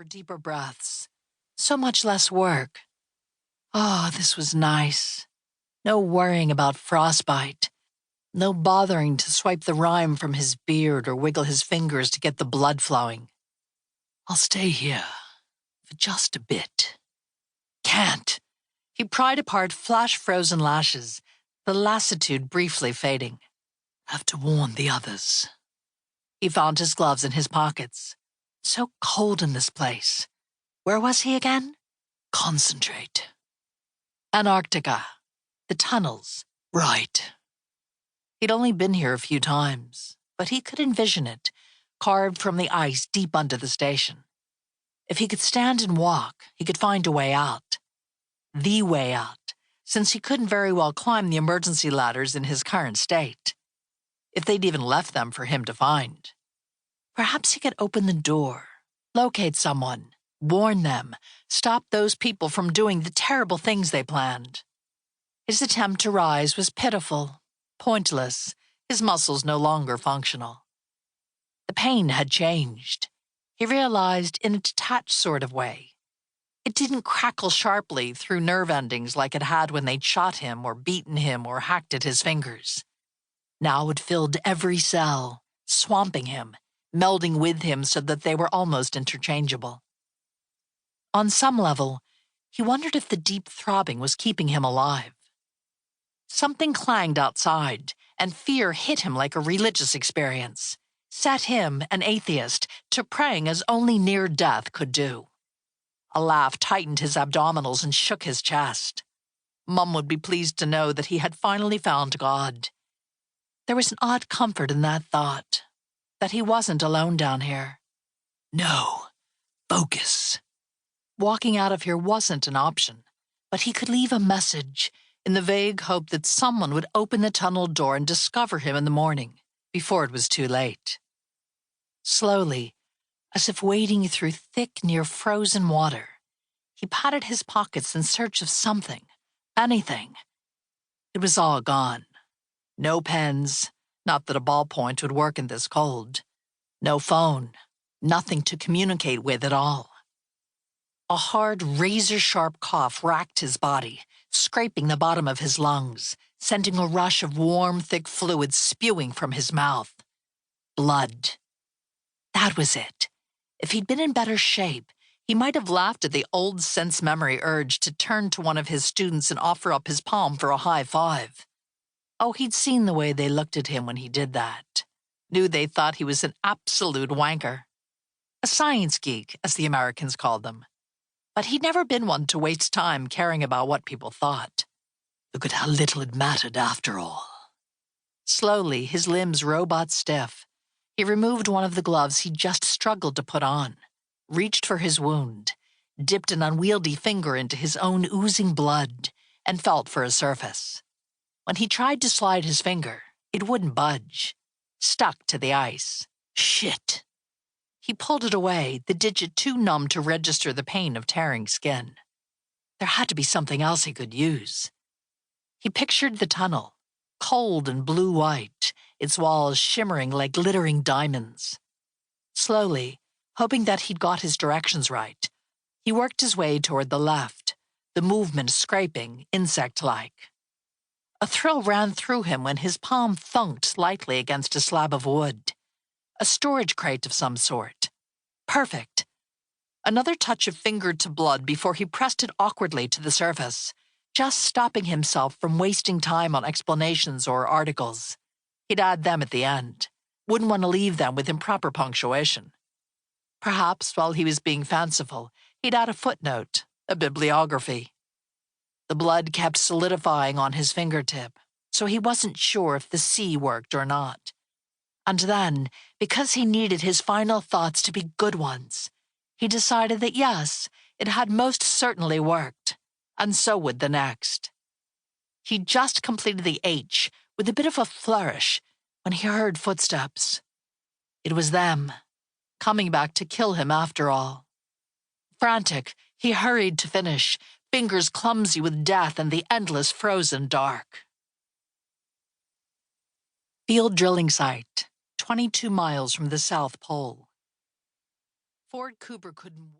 for deeper breaths. So much less work. Oh, this was nice. No worrying about frostbite. No bothering to swipe the rime from his beard or wiggle his fingers to get the blood flowing. I'll stay here for just a bit. Can't. He pried apart flash-frozen lashes, the lassitude briefly fading. Have to warn the others. He found his gloves in his pockets. So cold in this place. Where was he again? Concentrate. Antarctica. The tunnels. Right. He'd only been here a few times, but he could envision it, carved from the ice deep under the station. If he could stand and walk, he could find a way out. The way out, since he couldn't very well climb the emergency ladders in his current state. If they'd even left them for him to find. Perhaps he could open the door, locate someone, warn them, stop those people from doing the terrible things they planned. His attempt to rise was pitiful, pointless, his muscles no longer functional. The pain had changed. He realized in a detached sort of way. It didn't crackle sharply through nerve endings like it had when they'd shot him or beaten him or hacked at his fingers. Now it filled every cell, swamping him, melding with him so that they were almost interchangeable. On some level, he wondered if the deep throbbing was keeping him alive. Something clanged outside, and fear hit him like a religious experience, set him, an atheist, to praying as only near death could do. A laugh tightened his abdominals and shook his chest. Mum would be pleased to know that he had finally found God. There was an odd comfort in that thought, that he wasn't alone down here. No, focus. Walking out of here wasn't an option, but he could leave a message in the vague hope that someone would open the tunnel door and discover him in the morning, before it was too late. Slowly, as if wading through thick, near-frozen water, he patted his pockets in search of something, anything. It was all gone. No pens, not that a ballpoint would work in this cold. No phone, nothing to communicate with at all. A hard, razor-sharp cough racked his body, scraping the bottom of his lungs, sending a rush of warm, thick fluid spewing from his mouth. Blood. That was it. If he'd been in better shape, he might have laughed at the old sense-memory urge to turn to one of his students and offer up his palm for a high five. Oh, he'd seen the way they looked at him when he did that. Knew they thought he was an absolute wanker. A science geek, as the Americans called them. But he'd never been one to waste time caring about what people thought. Look at how little it mattered after all. Slowly, his limbs robot stiff, he removed one of the gloves he'd just struggled to put on, reached for his wound, dipped an unwieldy finger into his own oozing blood, and felt for a surface. When he tried to slide his finger, it wouldn't budge. Stuck to the ice. Shit. He pulled it away, the digit too numb to register the pain of tearing skin. There had to be something else he could use. He pictured the tunnel, cold and blue-white, its walls shimmering like glittering diamonds. Slowly, hoping that he'd got his directions right, he worked his way toward the left, the movement scraping, insect-like. A thrill ran through him when his palm thunked lightly against a slab of wood. A storage crate of some sort. Perfect. Another touch of finger to blood before he pressed it awkwardly to the surface, just stopping himself from wasting time on explanations or articles. He'd add them at the end. Wouldn't want to leave them with improper punctuation. Perhaps, while he was being fanciful, he'd add a footnote, a bibliography. The blood kept solidifying on his fingertip, so he wasn't sure if the C worked or not. And then, because he needed his final thoughts to be good ones, he decided that yes, it had most certainly worked, and so would the next. He just completed the H with a bit of a flourish when he heard footsteps. It was them, coming back to kill him after all. Frantic, he hurried to finish, fingers clumsy with death and the endless frozen dark. Field drilling site, 22 miles from the South Pole. Ford Cooper couldn't